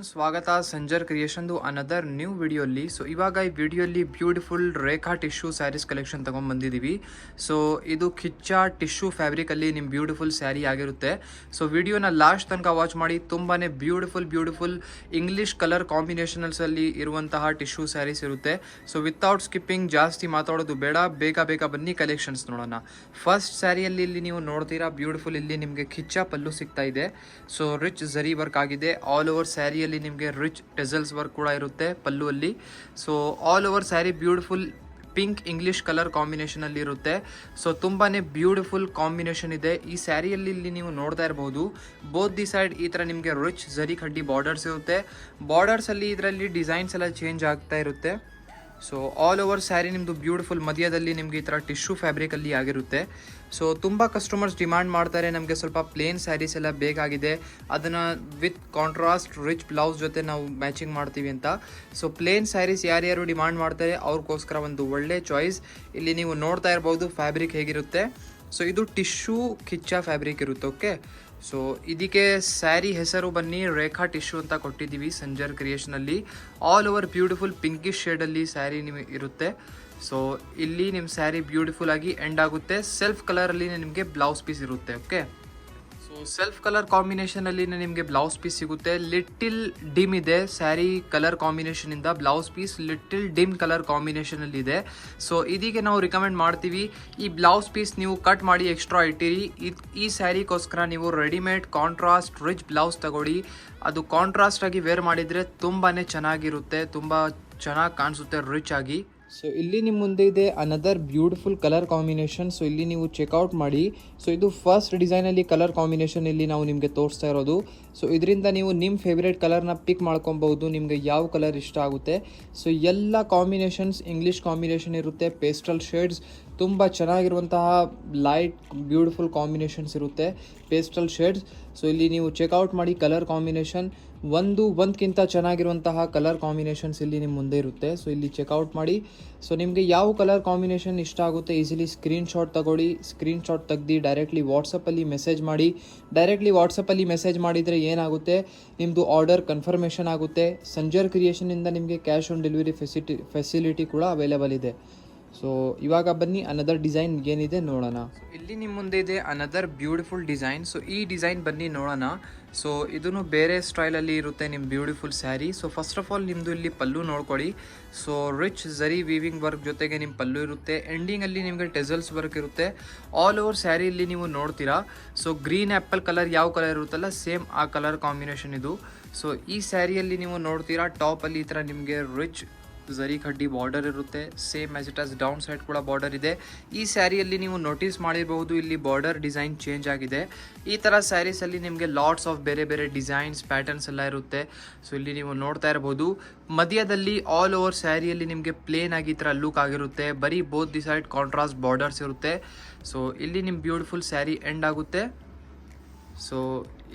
ಸ್ವಾಗತ Sanjar ಕ್ರಿಯೇಷನ್ದು another new ವಿಡಿಯೋಲಿ. So ಇವಾಗ ಈ ವಿಡಿಯೋಲಿ ಬ್ಯೂಟಿಫುಲ್ ರೇಖಾ ಟಿಶ್ಯೂ ಸ್ಯಾರೀಸ್ ಕಲೆಕ್ಷನ್ ತೊಗೊಂಡ್ಬಂದಿದ್ದೀವಿ. ಸೊ ಇದು ಕಿಚ್ಚ ಟಿಶ್ಯೂ ಫ್ಯಾಬ್ರಿಕಲ್ಲಿ ನಿಮ್ಮ ಬ್ಯೂಟಿಫುಲ್ ಸ್ಯಾರಿ ಆಗಿರುತ್ತೆ. ಸೊ ವಿಡಿಯೋನ ಲಾಸ್ಟ್ ತನಕ ವಾಚ್ ಮಾಡಿ. ತುಂಬಾ ಬ್ಯೂಟಿಫುಲ್ ಇಂಗ್ಲೀಷ್ ಕಲರ್ ಕಾಂಬಿನೇಷನ್ಸಲ್ಲಿ ಇರುವಂತಹ ಟಿಶ್ಯೂ ಸ್ಯಾರೀಸ್ ಇರುತ್ತೆ. ಸೊ ವಿತೌಟ್ ಸ್ಕಿಪ್ಪಿಂಗ್ ಜಾಸ್ತಿ ಮಾತಾಡೋದು ಬೇಡ, ಬೇಗ ಬನ್ನಿ ಕಲೆಕ್ಷನ್ಸ್ ನೋಡೋಣ. ಫಸ್ಟ್ ಸ್ಯಾರಿಯಲ್ಲಿ ಇಲ್ಲಿ ನೀವು ನೋಡ್ತೀರಾ ಬ್ಯೂಟಿಫುಲ್ ಇಲ್ಲಿ ನಿಮಗೆ ಕಿಚ್ಚ ಪಲ್ಲು ಸಿಗ್ತಾ ಇದೆ. ಸೊ ರಿಚ್ ಝರಿ ವರ್ಕ್ ಆಗಿದೆ. ಆಲ್ ಓವರ್ ಸ್ಯಾರಿಯಲ್ಲಿ ನಿಮಗೆ ರಿಚ್ ಟೆಸಲ್ಸ್ ವರ್ಕ್ ಕೂಡ ಇರುತ್ತೆ ಪಲ್ಲುವಲ್ಲಿ. So all over sari beautiful pink English colour combination ಅಲ್ಲಿ ಇರುತ್ತೆ. ಸೊ ತುಂಬಾನೇ ಬ್ಯೂಟಿಫುಲ್ ಕಾಂಬಿನೇಷನ್ ಇದೆ ಈ ಸ್ಯಾರಿಯಲ್ಲಿ. ಇಲ್ಲಿ ನೀವು ನೋಡ್ತಾ ಇರಬಹುದು ಬೋತ್ ದಿ ಸೈಡ್ ಈ ತರ ನಿಮಗೆ ರಿಚ್ ಝರಿ ಕಡ್ಡಿ ಬಾರ್ಡರ್ಸ್ ಇರುತ್ತೆ. ಬಾರ್ಡರ್ಸ್ ಅಲ್ಲಿ ಇದರಲ್ಲಿ ಡಿಸೈನ್ಸ್ ಎಲ್ಲ ಚೇಂಜ್ ಆಗ್ತಾ ಇರುತ್ತೆ. ಸೊ ಆಲ್ ಓವರ್ ಸ್ಯಾರಿ ನಿಮ್ಮದು ಬ್ಯೂಟಿಫುಲ್ ಮಧ್ಯದಲ್ಲಿ ನಿಮಗೆ ಈ ಥರ ಟಿಶ್ಯೂ ಫ್ಯಾಬ್ರಿಕಲ್ಲಿ ಆಗಿರುತ್ತೆ. ಸೊ ತುಂಬ ಕಸ್ಟಮರ್ಸ್ ಡಿಮ್ಯಾಂಡ್ ಮಾಡ್ತಾರೆ, ನಮಗೆ ಸ್ವಲ್ಪ ಪ್ಲೇನ್ ಸ್ಯಾರೀಸ್ ಎಲ್ಲ ಬೇಕಾಗಿದೆ, ಅದನ್ನು ವಿತ್ ಕಾಂಟ್ರಾಸ್ಟ್ ರಿಚ್ ಬ್ಲೌಸ್ ಜೊತೆ ನಾವು ಮ್ಯಾಚಿಂಗ್ ಮಾಡ್ತೀವಿ ಅಂತ. ಸೊ ಪ್ಲೇನ್ ಸ್ಯಾರೀಸ್ ಯಾರ್ಯಾರು ಡಿಮ್ಯಾಂಡ್ ಮಾಡ್ತಾರೆ ಅವ್ರಿಗೋಸ್ಕರ ಒಂದು ಒಳ್ಳೆ ಚಾಯ್ಸ್. ಇಲ್ಲಿ ನೀವು ನೋಡ್ತಾ ಇರ್ಬೋದು ಫ್ಯಾಬ್ರಿಕ್ ಹೇಗಿರುತ್ತೆ. ಸೊ ಇದು ಟಿಶ್ಯೂ ಕಿಚ್ಚ ಫ್ಯಾಬ್ರಿಕ್ ಇರುತ್ತೆ. ಓಕೆ, ಸೊ ಇದಕ್ಕೆ ಸ್ಯಾರಿ ಹೆಸರು ಬನ್ನಿ ರೇಖಾ ಟಿಶ್ಯೂ ಅಂತ ಕೊಟ್ಟಿದ್ದೀವಿ ಸಂಜರ್ ಕ್ರಿಯೇಷನಲ್ಲಿ. ಆಲ್ ಓವರ್ ಬ್ಯೂಟಿಫುಲ್ ಪಿಂಕಿಶ್ ಶೇಡಲ್ಲಿ ಸ್ಯಾರಿ ನಿಮಗೆ ಇರುತ್ತೆ. ಸೊ ಇಲ್ಲಿ ನಿಮ್ಮ ಸ್ಯಾರಿ ಬ್ಯೂಟಿಫುಲ್ ಆಗಿ ಎಂಡ್ ಆಗುತ್ತೆ. ಸೆಲ್ಫ್ ಕಲರಲ್ಲಿ ನಿಮಗೆ ಬ್ಲೌಸ್ ಪೀಸ್ ಇರುತ್ತೆ. ಓಕೆ, ಸೊ ಸೆಲ್ಫ್ ಕಲರ್ ಕಾಂಬಿನೇಷನಲ್ಲಿ ನಿಮಗೆ ಬ್ಲೌಸ್ ಪೀಸ್ ಸಿಗುತ್ತೆ. ಲಿಟ್ಟಿಲ್ ಡಿಮ್ ಇದೆ ಸ್ಯಾರಿ ಕಲರ್ ಕಾಂಬಿನೇಷನ್ ಇಂದ. Blouse piece little dim colour combination ಅಲ್ಲಿ ಇದೆ. ಸೊ ಇದಕ್ಕೆ ನಾವು ರಿಕಮೆಂಡ್ ಮಾಡ್ತೀವಿ ಈ ಬ್ಲೌಸ್ ಪೀಸ್ ನೀವು ಕಟ್ ಮಾಡಿ ಎಕ್ಸ್ಟ್ರಾ ಇಟ್ಟಿರಿ. ಈ ಸ್ಯಾರಿಗೋಸ್ಕರ ನೀವು ರೆಡಿಮೇಡ್ ಕಾಂಟ್ರಾಸ್ಟ್ ರಿಚ್ ಬ್ಲೌಸ್ ತಗೊಳ್ಳಿ. ಅದು ಕಾಂಟ್ರಾಸ್ಟ್ ಆಗಿ ವೇರ್ ಮಾಡಿದರೆ ತುಂಬಾ ಚೆನ್ನಾಗಿರುತ್ತೆ, ತುಂಬ ಚೆನ್ನಾಗಿ ಕಾಣಿಸುತ್ತೆ ರಿಚ್ ಆಗಿ. ಸೊ ಇಲ್ಲಿ ನಿಮ್ಮ ಮುಂದೆ ಇದೆ another beautiful colour combination. So ಇಲ್ಲಿ ನೀವು ಚೆಕ್ಔಟ್ ಮಾಡಿ. ಸೊ ಇದು ಫಸ್ಟ್ ಡಿಸೈನಲ್ಲಿ ಕಲರ್ ಕಾಂಬಿನೇಷನ್ ಇಲ್ಲಿ ನಾವು ನಿಮಗೆ ತೋರಿಸ್ತಾ ಇರೋದು. ಸೊ ಇದರಿಂದ ನೀವು ನಿಮ್ಮ ಫೇವ್ರೇಟ್ ಕಲರ್ನ ಪಿಕ್ ಮಾಡ್ಕೊಬಹುದು, ನಿಮಗೆ ಯಾವ ಕಲರ್ ಇಷ್ಟ ಆಗುತ್ತೆ. ಸೊ ಎಲ್ಲ ಕಾಂಬಿನೇಷನ್ಸ್ ಇಂಗ್ಲೀಷ್ ಕಾಂಬಿನೇಷನ್ ಇರುತ್ತೆ. ಪೇಸ್ಟಲ್ ಶೇಡ್ಸ್ ತುಂಬ ಚೆನ್ನಾಗಿರುವಂತಹ ಲೈಟ್ ಬ್ಯೂಟಿಫುಲ್ ಕಾಂಬಿನೇಷನ್ಸ್ ಇರುತ್ತೆ, ಪೇಸ್ಟಲ್ ಶೇಡ್ಸ್. ಸೊ ಇಲ್ಲಿ ನೀವು ಚೆಕ್ಔಟ್ ಮಾಡಿ ಕಲರ್ ಕಾಂಬಿನೇಷನ್ ಒಂದಕ್ಕಿಂತ ಚೆನ್ನಾಗಿರುವಂತಹ ಕಲರ್ ಕಾಂಬಿನೇಷನ್ಸ್ ಇಲ್ಲಿ ನಿಮ್ಮ ಮುಂದೆ ಇರುತ್ತೆ. ಸೊ ಇಲ್ಲಿ ಚೆಕ್ಔಟ್ ಮಾಡಿ. ಸೊ ನಿಮಗೆ ಯಾವ ಕಲರ್ ಕಾಂಬಿನೇಷನ್ ಇಷ್ಟ ಆಗುತ್ತೆ ಈಸಿಲಿ ಸ್ಕ್ರೀನ್ಶಾಟ್ ತಗೊಳ್ಳಿ. ಸ್ಕ್ರೀನ್ಶಾಟ್ ತೆಗ್ದು ಡೈರೆಕ್ಟ್ಲಿ ವಾಟ್ಸಪ್ಪಲ್ಲಿ ಮೆಸೇಜ್ ಮಾಡಿ. ಡೈರೆಕ್ಟ್ಲಿ ವಾಟ್ಸಪ್ಪಲ್ಲಿ ಮೆಸೇಜ್ ಮಾಡಿದರೆ ಏನಾಗುತ್ತೆ, ನಿಮ್ಮದು ಆರ್ಡರ್ ಕನ್ಫರ್ಮೇಷನ್ ಆಗುತ್ತೆ. ಸಂಜರ್ ಕ್ರಿಯೇಷನಿಂದ ನಿಮಗೆ ಕ್ಯಾಶ್ ಆನ್ ಡೆಲಿವರಿ ಫೆಸಿಲಿಟಿ ಕೂಡ ಅವೈಲೇಬಲ್ ಇದೆ. ಸೊ ಇವಾಗ ಬನ್ನಿ ಅನದರ್ ಡಿಸೈನ್ ಏನಿದೆ ನೋಡೋಣ. ಇಲ್ಲಿ ನಿಮ್ಮ ಮುಂದೆ ಇದೆ ಅನದರ್ ಬ್ಯೂಟಿಫುಲ್ ಡಿಸೈನ್. ಸೊ ಈ ಡಿಸೈನ್ ಬನ್ನಿ ನೋಡೋಣ. ಸೊ ಇದನ್ನು ಬೇರೆ ಸ್ಟೈಲಲ್ಲಿ ಇರುತ್ತೆ ನಿಮ್ಮ beautiful sari. So first of all ನಿಮ್ಮದು ಇಲ್ಲಿ ಪಲ್ಲು ನೋಡ್ಕೊಳ್ಳಿ. ಸೊ ರಿಚ್ ಝರಿ ವೀವಿಂಗ್ ವರ್ಕ್ ಜೊತೆಗೆ ನಿಮ್ಮ ಪಲ್ಲು ಇರುತ್ತೆ. ಎಂಡಿಂಗಲ್ಲಿ ನಿಮಗೆ ಟೆಸಲ್ಸ್ ವರ್ಕ್ ಇರುತ್ತೆ. ಆಲ್ ಓವರ್ ಸ್ಯಾರಿಯಲ್ಲಿ ನೀವು ನೋಡ್ತೀರಾ. ಸೊ ಗ್ರೀನ್ ಆ್ಯಪಲ್ ಕಲರ್ ಯಾವ ಕಲರ್ ಇರುತ್ತಲ್ಲ ಸೇಮ್ ಆ ಕಲರ್ ಕಾಂಬಿನೇಷನ್ ಇದು. ಸೊ ಈ ಸ್ಯಾರಿಯಲ್ಲಿ ನೀವು ನೋಡ್ತೀರಾ ಟಾಪಲ್ಲಿ ಈ ಥರ ನಿಮಗೆ ರಿಚ್ ಝರಿ ಕಡ್ಡಿ ಬಾರ್ಡರ್ ಇರುತ್ತೆ. Same as it as down side ಕೂಡ ಬಾರ್ಡರ್ ಇದೆ. ಈ ಸ್ಯಾರಿಯಲ್ಲಿ ನೀವು ನೋಟಿಸ್ ಮಾಡಿರಬಹುದು ಇಲ್ಲಿ ಬಾರ್ಡರ್ ಡಿಸೈನ್ ಚೇಂಜ್ ಆಗಿದೆ. ಈ ಥರ ಸ್ಯಾರೀಸಲ್ಲಿ ನಿಮಗೆ ಲಾಟ್ಸ್ ಆಫ್ ಬೇರೆ ಡಿಸೈನ್ಸ್ ಪ್ಯಾಟರ್ನ್ಸ್ ಎಲ್ಲ ಇರುತ್ತೆ. ಸೊ ಇಲ್ಲಿ ನೀವು ನೋಡ್ತಾ ಇರಬಹುದು ಮಧ್ಯದಲ್ಲಿ ಆಲ್ ಓವರ್ ಸ್ಯಾರಿಯಲ್ಲಿ ನಿಮಗೆ ಪ್ಲೇನ್ ಆಗಿ ಈ ಥರ ಲುಕ್ ಆಗಿರುತ್ತೆ. ಬರೀ both the side contrast borders ಇರುತ್ತೆ. ಸೊ ಇಲ್ಲಿ ನಿಮ್ಮ ಬ್ಯೂಟಿಫುಲ್ ಸ್ಯಾರಿ ಎಂಡ್ ಆಗುತ್ತೆ. ಸೊ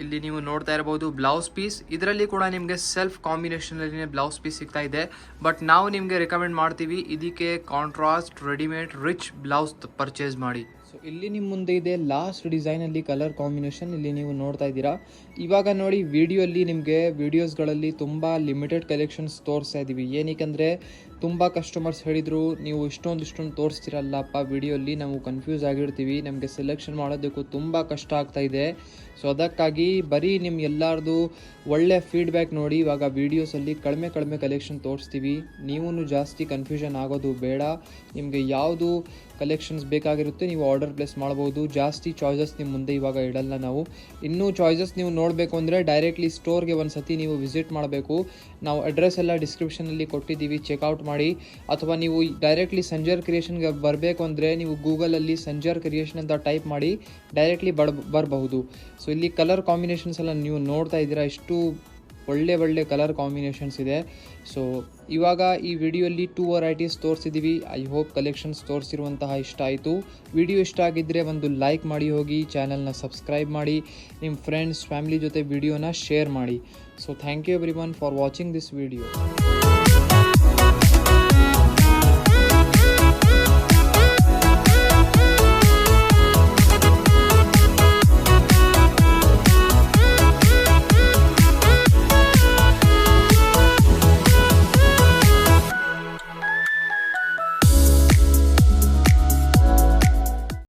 ಇಲ್ಲಿ ನೀವು ನೋಡ್ತಾ ಇರಬಹುದು ಬ್ಲೌಸ್ ಪೀಸ್. ಇದರಲ್ಲಿ ಕೂಡ ನಿಮಗೆ ಸೆಲ್ಫ್ ಕಾಂಬಿನೇಷನಲ್ಲಿ ಬ್ಲೌಸ್ ಪೀಸ್ ಸಿಗ್ತಾ ಇದೆ. ಬಟ್ ನಾವು ನಿಮಗೆ ರೆಕಮೆಂಡ್ ಮಾಡ್ತೀವಿ ಇದಕ್ಕೆ contrast readymade rich blouse purchase ಮಾಡಿ. ಸೊ ಇಲ್ಲಿ ನಿಮ್ಮ ಮುಂದೆ ಇದೆ ಲಾಸ್ಟ್ ಡಿಸೈನಲ್ಲಿ ಕಲರ್ ಕಾಂಬಿನೇಷನ್. ಇಲ್ಲಿ ನೀವು ನೋಡ್ತಾ ಇದ್ದೀರಾ. ಇವಾಗ ನೋಡಿ ವಿಡಿಯೋಸ್ಗಳಲ್ಲಿ ತುಂಬ ಲಿಮಿಟೆಡ್ ಕಲೆಕ್ಷನ್ಸ್ ತೋರಿಸ್ತಾ ಇದ್ದೀವಿ. ಏನಕ್ಕೆ ತುಂಬ ಕಸ್ಟಮರ್ಸ್ ಹೇಳಿದರು ನೀವು ಇಷ್ಟೊಂದು ತೋರಿಸ್ತಿರಲ್ಲಪ್ಪ ವಿಡಿಯೋಲ್ಲಿ, ನಾವು ಕನ್ಫ್ಯೂಸ್ ಆಗಿರ್ತೀವಿ, ನಮಗೆ ಸೆಲೆಕ್ಷನ್ ಮಾಡೋದಕ್ಕೂ ತುಂಬ ಕಷ್ಟ ಆಗ್ತಾ ಇದೆ. ಸೊ ಅದಕ್ಕಾಗಿ ಬರೀ ನಿಮ್ಮ ಎಲ್ಲರದು ಒಳ್ಳೆ ಫೀಡ್ಬ್ಯಾಕ್ ನೋಡಿ ಇವಾಗ ವೀಡಿಯೋಸಲ್ಲಿ ಕಡಿಮೆ ಕಲೆಕ್ಷನ್ ತೋರಿಸ್ತೀವಿ. ನೀವೂ ಜಾಸ್ತಿ ಕನ್ಫ್ಯೂಷನ್ ಆಗೋದು ಬೇಡ. ನಿಮಗೆ ಯಾವುದು ಕಲೆಕ್ಷನ್ಸ್ ಬೇಕಾಗಿರುತ್ತೆ ನೀವು ಆರ್ಡರ್ ಪ್ಲೇಸ್ ಮಾಡ್ಬೋದು. ಜಾಸ್ತಿ ಚಾಯ್ಸಸ್ ನಿಮ್ಮ ಮುಂದೆ ಇವಾಗ ಇಡಲ್ಲ ನಾವು. ಇನ್ನೂ ಚಾಯ್ಸಸ್ ನೀವು ನೋಡಬೇಕು ಅಂದರೆ ಡೈರೆಕ್ಟ್ಲಿ ಸ್ಟೋರ್ಗೆ ಒಂದು ಸತಿ ನೀವು ವಿಸಿಟ್ ಮಾಡಬೇಕು. ನಾವು ಅಡ್ರೆಸ್ ಎಲ್ಲ ಡಿಸ್ಕ್ರಿಪ್ಷನಲ್ಲಿ ಕೊಟ್ಟಿದ್ದೀವಿ, ಚೆಕ್ಔಟ್ ಮಾಡಿ. ಅಥವಾ ನೀವು ಡೈರೆಕ್ಟ್ಲಿ ಸಂಜರ್ ಕ್ರಿಯೇಷನ್ಗೆ ಬರಬೇಕು ಅಂದರೆ ನೀವು ಗೂಗಲಲ್ಲಿ ಸಂಜರ್ ಕ್ರಿಯೇಷನ್ ಅಂತ ಟೈಪ್ ಮಾಡಿ ಡೈರೆಕ್ಟ್ಲಿ ಬರಬಹುದು. ಸೊ ಇಲ್ಲಿ ಕಲರ್ ಕಾಂಬಿನೇಷನ್ಸ್ ಎಲ್ಲ ನೀವು ನೋಡ್ತಾ ಇದ್ದೀರಾ, ಇಷ್ಟು ಒಳ್ಳೆ ಕಲರ್ ಕಾಂಬಿನೇಷನ್ಸ್ ಇದೆ. ಸೊ ಇವಾಗ ಈ ವಿಡಿಯೋಲ್ಲಿ 2 ವೆರೈಟೀಸ್ ತೋರಿಸಿದ್ದೀವಿ. ಐ ಹೋಪ್ ಕಲೆಕ್ಷನ್ಸ್ ತೋರಿಸಿರುವಂತಹ ಇಷ್ಟ ಆಯಿತು. ವಿಡಿಯೋ ಇಷ್ಟ ಆಗಿದ್ದರೆ ಒಂದು ಲೈಕ್ ಮಾಡಿ ಹೋಗಿ, ಚಾನಲ್ನ ಸಬ್ಸ್ಕ್ರೈಬ್ ಮಾಡಿ, ನಿಮ್ಮ ಫ್ರೆಂಡ್ಸ್ ಫ್ಯಾಮಿಲಿ ಜೊತೆ ವಿಡಿಯೋನ ಶೇರ್ ಮಾಡಿ. So thank you everyone for watching this video.